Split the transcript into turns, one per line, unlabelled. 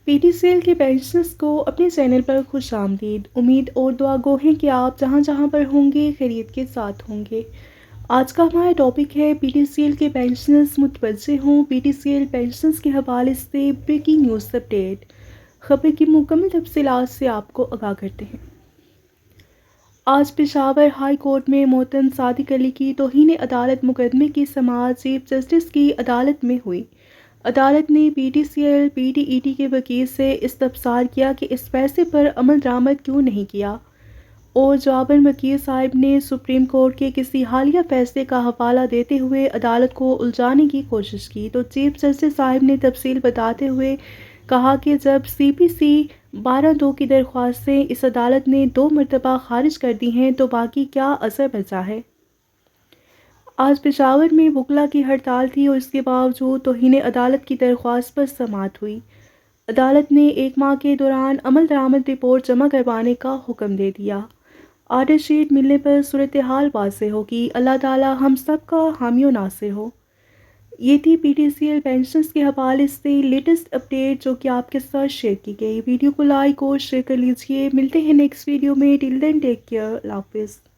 پی T C L کے pensioners کو اپنے چینل پر خوش آمدید۔ امید اور دعا گو ہیں کہ آپ جہاں جہاں پر ہوں گے خیریت کے ساتھ ہوں گے۔ آج کا ہمارا ٹاپک ہے پی ٹی سی ایل کے پینشنرز متوجہ ہوں۔ P T C L pensioners کے حوالے سے بریکنگ نیوز اپڈیٹ، خبر کی مکمل تفصیلات سے آپ کو آگاہ کرتے ہیں۔ آج پشاور ہائی کورٹ میں محترم صادق علی کی توہین عدالت مقدمے کی سماعت چیف جسٹس کی عدالت میں ہوئی۔ عدالت نے P T C L P T E T کے وکیل سے استفسار کیا کہ اس فیصلے پر عمل درآمد کیوں نہیں کیا، اور جواباً وکیل صاحب نے سپریم کورٹ کے کسی حالیہ فیصلے کا حوالہ دیتے ہوئے عدالت کو الجھانے کی کوشش کی تو چیف جسٹس صاحب نے تفصیل بتاتے ہوئے کہا کہ جب سی پی سی 12(2) کی درخواستیں اس عدالت نے 2 مرتبہ خارج کر دی ہیں تو باقی کیا اثر بچا ہے۔ آج پشاور میں وکلاء کی ہڑتال تھی اور اس کے باوجود توہین عدالت کی درخواست پر سماعت ہوئی۔ عدالت نے 1 ماہ کے دوران عمل درآمد رپورٹ جمع کروانے کا حکم دے دیا۔ آرڈر شیٹ ملنے پر صورتحال واضح ہوگی۔ اللہ تعالی ہم سب کا حامی و ناصر ہو۔ یہ تھی P T C L pensioners کے حوالے سے لیٹسٹ اپڈیٹ جو کہ آپ کے ساتھ شیئر کی گئی۔ ویڈیو کو لائک اور شیئر کر لیجئے۔ ملتے ہیں نیکسٹ ویڈیو میں۔ ٹل دین ٹیک کیئر۔ اللہ حافظ۔